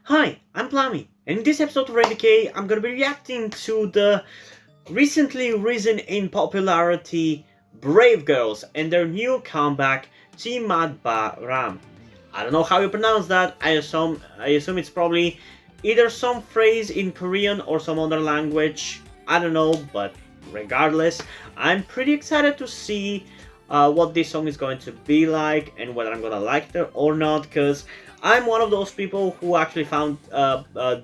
Hi, I'm Plami, and in this episode of RDK, I'm gonna be reacting to the recently risen in popularity Brave Girls and their new comeback, Chimad Ba Ram. I don't know how you pronounce that. I assume it's probably either some phrase in Korean or some other language. I don't know, but regardless, I'm pretty excited to see what this song is going to be like and whether I'm gonna like it or not. Because I'm one of those people who actually found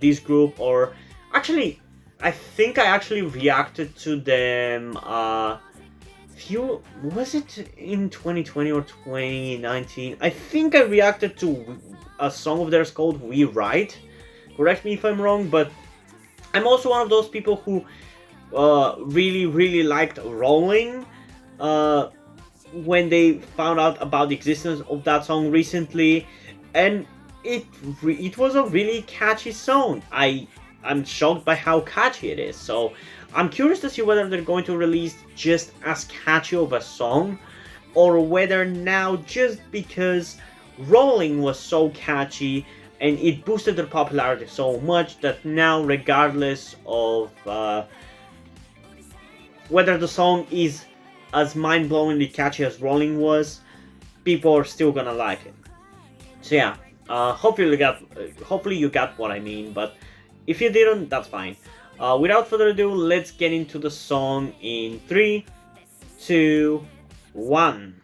this group, or actually, I think I actually reacted to them. Few Was it in 2020 or 2019? I think I reacted to a song of theirs called "We Write." Correct me if I'm wrong, but I'm also one of those people who really liked Rolling. Uh, when they found out about the existence of that song recently, and it was a really catchy song. I'm shocked by how catchy it is. So I'm curious to see whether they're going to release just as catchy of a song, or whether now, just because Rolling was so catchy and it boosted their popularity so much, that now, regardless of whether the song is as mind-blowingly catchy as Rolling was, people are still gonna like it. So yeah, hopefully you got what I mean. But if you didn't, that's fine. Without further ado, let's get into the song in 3, 2, 1.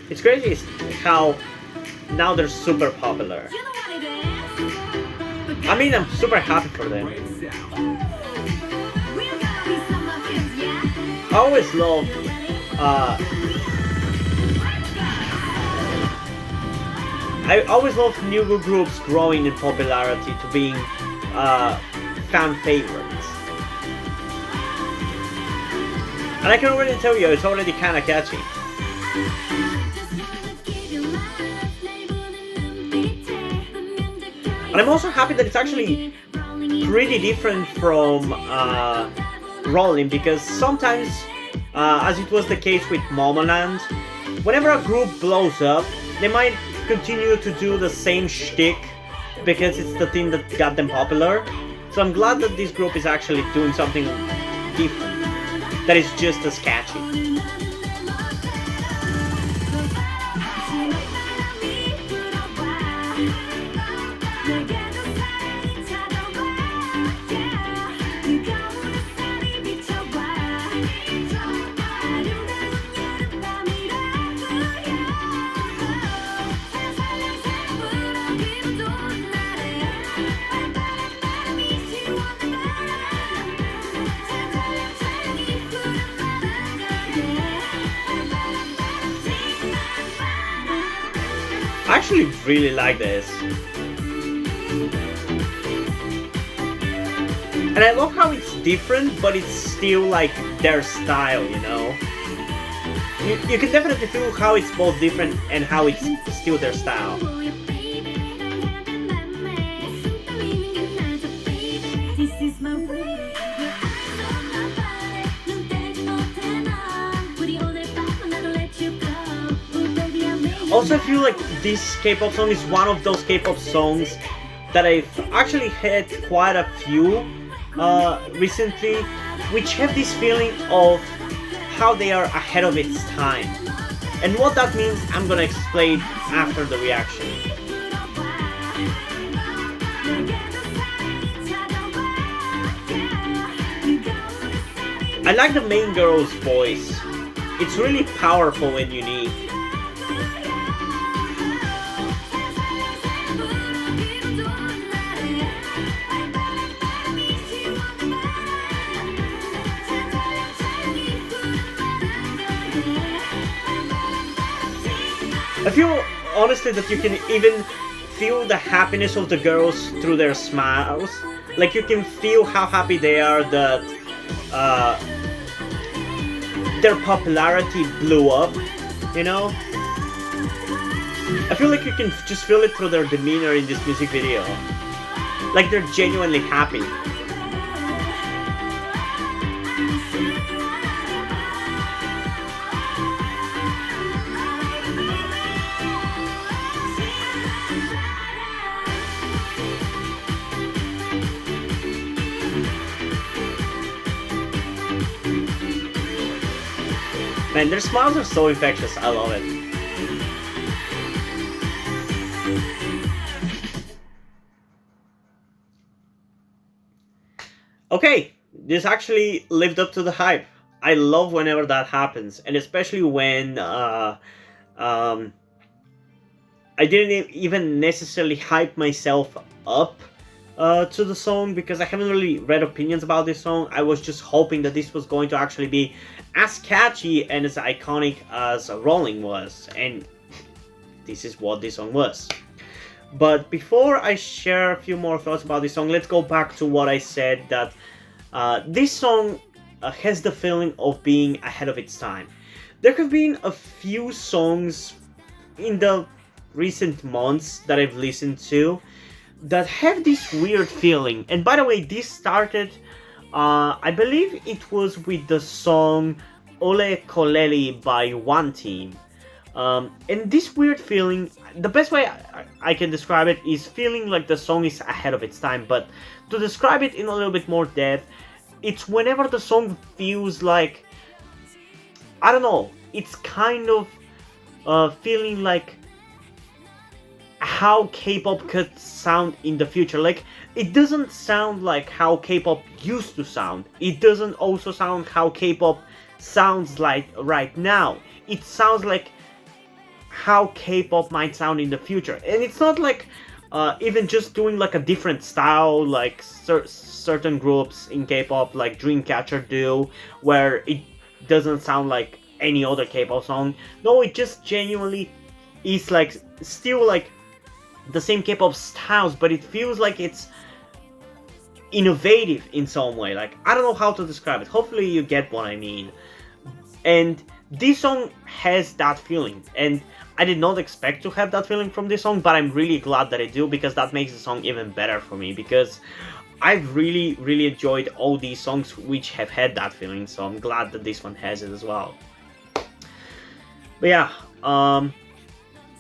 It's crazy how now they're super popular. I mean, I'm super happy for them. I always love new groups growing in popularity to being fan favorites. And I can already tell you, it's already kinda catchy. And I'm also happy that it's actually pretty different from Rolling, because sometimes, as it was the case with Momoland, whenever a group blows up, they might continue to do the same shtick because it's the thing that got them popular. So I'm glad that this group is actually doing something different that is just as catchy. I actually really like this. And I love how it's different, but it's still like their style, you know? You can definitely feel how it's both different and how it's still their style. Also, I feel like this K-pop song is one of those K-pop songs that I've actually had quite a few recently, which have this feeling of how they are ahead of its time. And what that means, I'm gonna explain after the reaction. I like the main girl's voice. It's really powerful and unique. I feel honestly that you can even feel the happiness of the girls through their smiles. Like, you can feel how happy they are that their popularity blew up, you know? I feel like you can just feel it through their demeanor in this music video. Like, they're genuinely happy. Man, their smiles are so infectious. I love it. Okay, this actually lived up to the hype. I love whenever that happens, and especially when um, I didn't even necessarily hype myself up to the song, because I haven't really read opinions about this song. I was just hoping that this was going to actually be as catchy and as iconic as Rolling was, and this is what this song was. But before I share a few more thoughts about this song, let's go back to what I said, that this song has the feeling of being ahead of its time. There have been a few songs in the recent months that I've listened to that have this weird feeling. And by the way, this started, I believe it was with the song Ole Koleli by One Team. And this weird feeling, the best way I can describe it is feeling like the song is ahead of its time. But to describe it in a little bit more depth, it's whenever the song feels like, I don't know, it's kind of feeling like how K-pop could sound in the future. Like, it doesn't sound like how K-pop used to sound. It doesn't also sound how K-pop sounds like right now. It sounds like how K-pop might sound in the future. And it's not like even just doing like a different style, like certain groups in K-pop like Dreamcatcher do, where it doesn't sound like any other K-pop song. No, it just genuinely is like still like the same K-pop styles, but it feels like it's innovative in some way. Like, I don't know how to describe it. Hopefully you get what I mean. And this song has that feeling, and I did not expect to have that feeling from this song, but I'm really glad that I do, because that makes the song even better for me, because I've really enjoyed all these songs which have had that feeling, so I'm glad that this one has it as well. But yeah,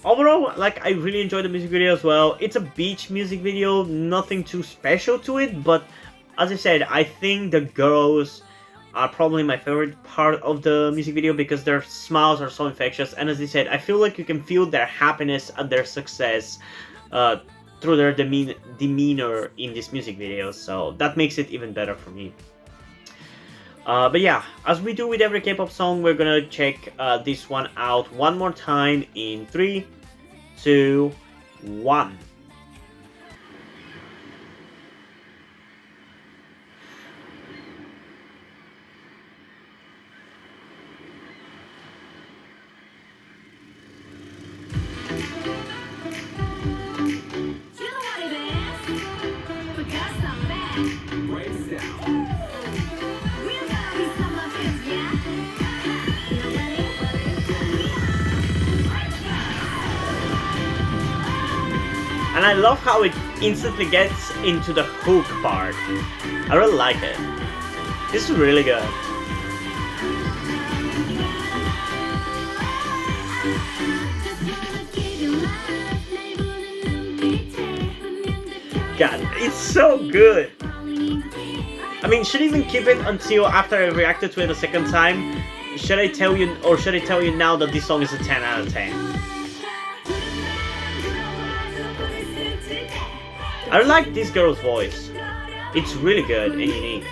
overall, like, I really enjoyed the music video as well. It's a beach music video, nothing too special to it, but as I said, I think the girls are probably my favorite part of the music video, because their smiles are so infectious, and as I said, I feel like you can feel their happiness and their success through their demeanor in this music video, so that makes it even better for me. But yeah, as we do with every K-pop song, we're gonna check this one out one more time in 3, 2, 1. And I love how it instantly gets into the hook part. I really like it. This is really good. God, it's so good. I mean, should I even keep it until after I reacted to it a second time? Should I tell you, or should I tell you now that this song is a 10 out of 10? I like this girl's voice. It's really good and unique.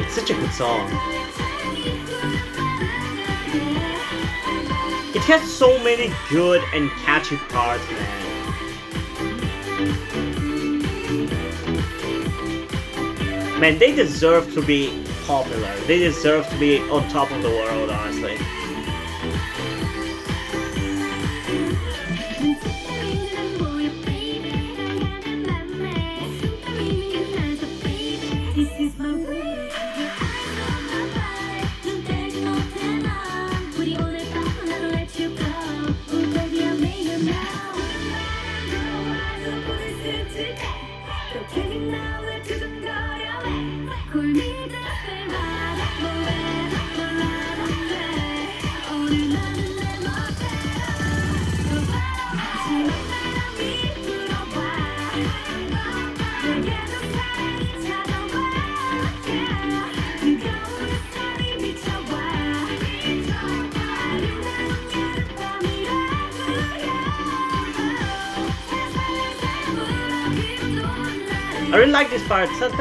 Such a good song. It has so many good and catchy parts, man. Man, they deserve to be popular. They deserve to be on top of the world, honestly. I really like this part. That's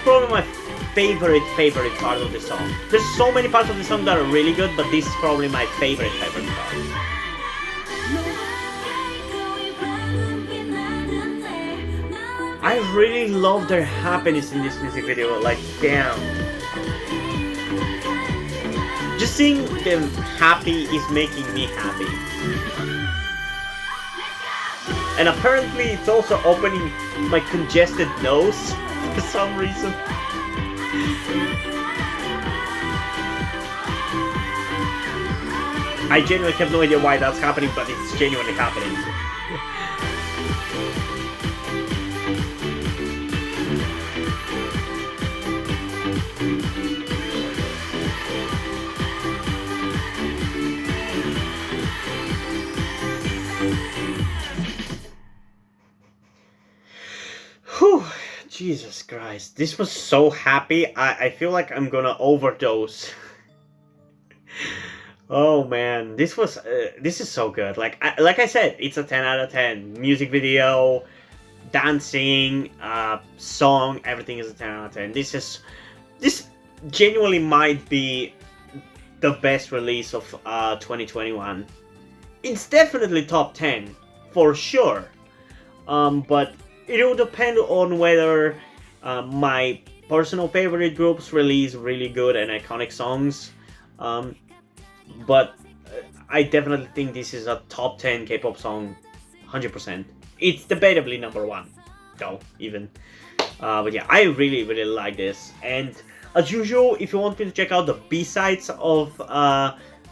probably my favorite part of the song. There's so many parts of the song that are really good, but this is probably my favorite part. I really love their happiness in this music video. Like, damn. Just seeing them happy is making me happy. And apparently it's also opening my congested nose for some reason. I genuinely have no idea why that's happening, but it's genuinely happening. Whew, Jesus Christ, this was so happy. I feel like I'm gonna overdose. Oh man, this is so good. Like I said, it's a 10 out of 10. Music video, dancing, song, everything is a 10 out of 10. This genuinely might be the best release of 2021. It's definitely top 10 for sure. But it will depend on whether my personal favorite groups release really good and iconic songs. But I definitely think this is a top 10 K-pop song, 100%. It's debatably number one, though, even. But yeah, I really, really like this. And as usual, if you want me to check out the B-sides of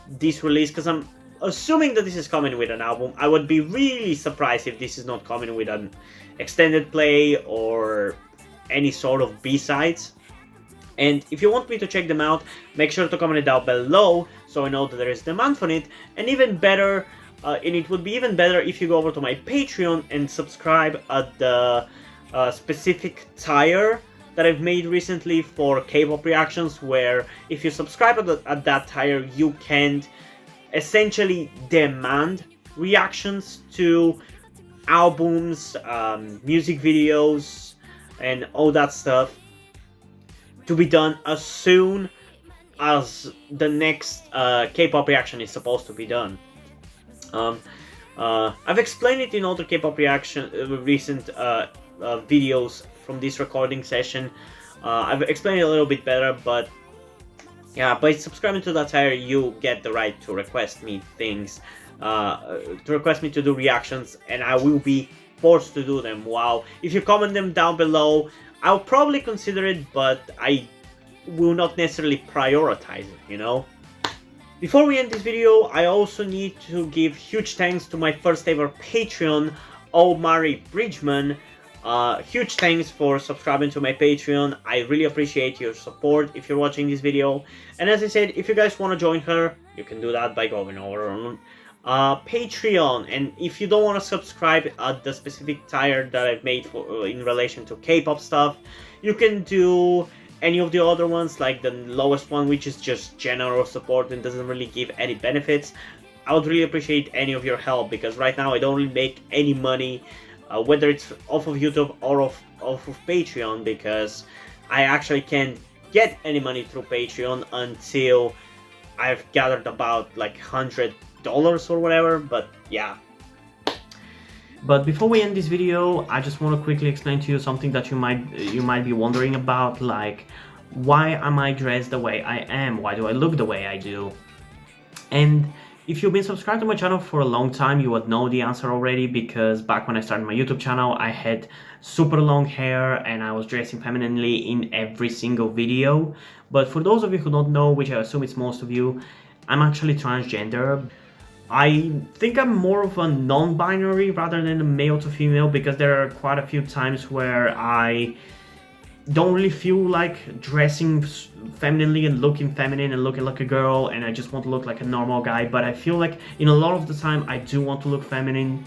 this release, because I'm assuming that this is coming with an album, I would be really surprised if this is not coming with an extended play or any sort of B-sides. And if you want me to check them out, make sure to comment it down below so I know that there is demand for it. And even better, and it would be even better if you go over to my Patreon and subscribe at the specific tier that I've made recently for K-pop reactions, where if you subscribe at that tier, you can essentially demand reactions to albums, music videos, and all that stuff to be done as soon as the next K-pop reaction is supposed to be done. I've explained it in other K-pop reaction recent videos from this recording session. I've explained it a little bit better, but yeah, by subscribing to that tier, you get the right to request me things, to request me to do reactions, and I will be forced to do them. Wow, if you comment them down below, I'll probably consider it, but I will not necessarily prioritize it, you know? Before we end this video, I also need to give huge thanks to my first ever Patreon, Omari Bridgman. Huge thanks for subscribing to my Patreon. I really appreciate your support if you're watching this video. And as I said, if you guys want to join her, you can do that by going over on Patreon. And if you don't want to subscribe at the specific tier that I've made for in relation to K-pop stuff, you can do any of the other ones, like the lowest one, which is just general support and doesn't really give any benefits. I would really appreciate any of your help, because right now I don't really make any money, whether it's off of YouTube or off of Patreon, because I actually can't get any money through Patreon until I've gathered about like $100 or whatever. But yeah. But before we end this video, I just want to quickly explain to you something that you might be wondering about, like, why am I dressed the way I am? Why do I look the way I do? And if you've been subscribed to my channel for a long time, you would know the answer already, because back when I started my YouTube channel, I had super long hair and I was dressing femininely in every single video. But for those of you who don't know, which I assume it's most of you, I'm actually transgender. I think I'm more of a non-binary rather than a male to female, because there are quite a few times where I don't really feel like dressing femininely and looking feminine and looking like a girl, and I just want to look like a normal guy. But I feel like in a lot of the time I do want to look feminine.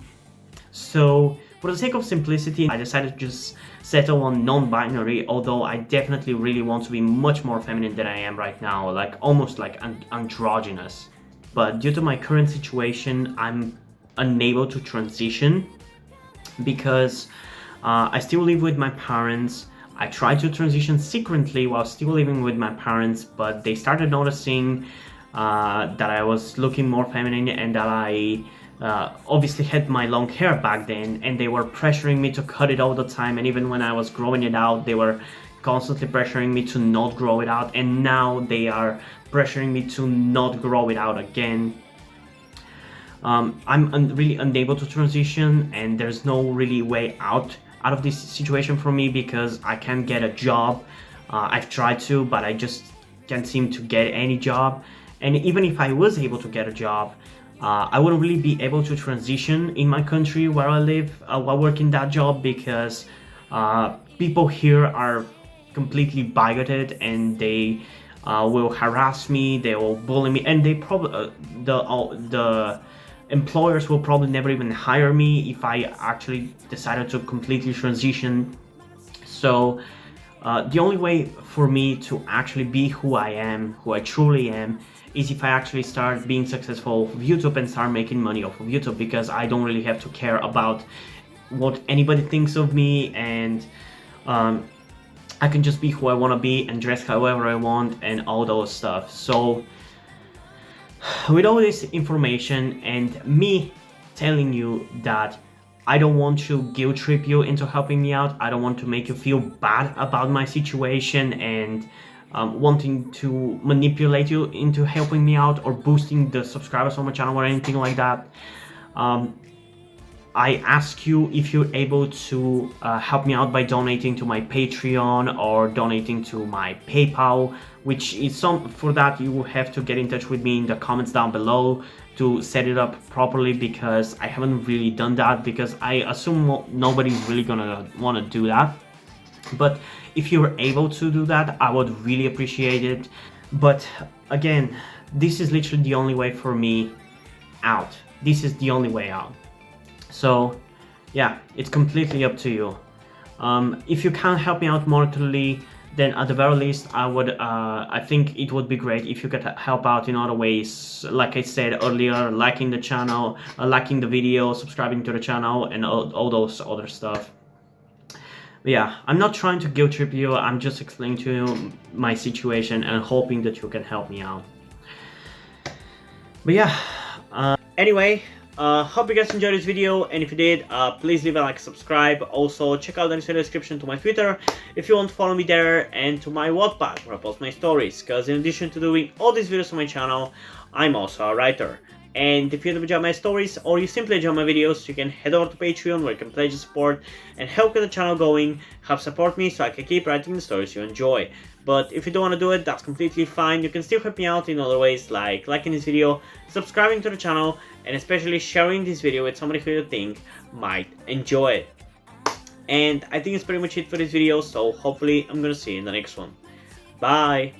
So for the sake of simplicity, I decided to just settle on non-binary, although I definitely really want to be much more feminine than I am right now, like almost like androgynous. But due to my current situation, I'm unable to transition because I still live with my parents. I tried to transition secretly while still living with my parents, but they started noticing that I was looking more feminine and that I obviously had my long hair back then, and they were pressuring me to cut it all the time. And even when I was growing it out, they were constantly pressuring me to not grow it out, and now they are pressuring me to not grow it out again. I'm really unable to transition, and there's no really way out of this situation for me because I can't get a job. I've tried to, but I just can't seem to get any job. And even if I was able to get a job, I wouldn't really be able to transition in my country where I live while working that job, because people here are completely bigoted, and they will harass me, they will bully me, and they probably the employers will probably never even hire me if I actually decided to completely transition. So the only way for me to actually be who I am, who I truly am, is if I actually start being successful with YouTube and start making money off of YouTube, because I don't really have to care about what anybody thinks of me, and I can just be who I want to be and dress however I want and all those stuff. So with all this information and me telling you that I don't want to guilt trip you into helping me out, I don't want to make you feel bad about my situation and wanting to manipulate you into helping me out or boosting the subscribers on my channel or anything like that, I ask you if you're able to help me out by donating to my Patreon or donating to my PayPal, which is for that you will have to get in touch with me in the comments down below to set it up properly, because I haven't really done that, because I assume nobody's really gonna want to do that. But if you're able to do that, I would really appreciate it. But again, this is literally the only way for me out. This is the only way out. So yeah, it's completely up to you. If you can't help me out monetarily, then at the very least I think it would be great if you could help out in other ways, like I said earlier, liking the channel, liking the video, subscribing to the channel, and all those other stuff. But yeah, I'm not trying to guilt trip you, I'm just explaining to you my situation and hoping that you can help me out. But yeah, anyway, hope you guys enjoyed this video, and if you did, please leave a like, subscribe. Also, check out the description to my Twitter if you want to follow me there, and to my Wattpad where I post my stories, because in addition to doing all these videos on my channel, I'm also a writer. And if you enjoy my stories or you simply enjoy my videos, you can head over to Patreon where you can pledge your support and help get the channel going, help support me so I can keep writing the stories you enjoy. But if you don't want to do it, that's completely fine. You can still help me out in other ways, like liking this video, subscribing to the channel, and especially sharing this video with somebody who you think might enjoy it. And I think it's pretty much it for this video, so hopefully I'm gonna see you in the next one. Bye!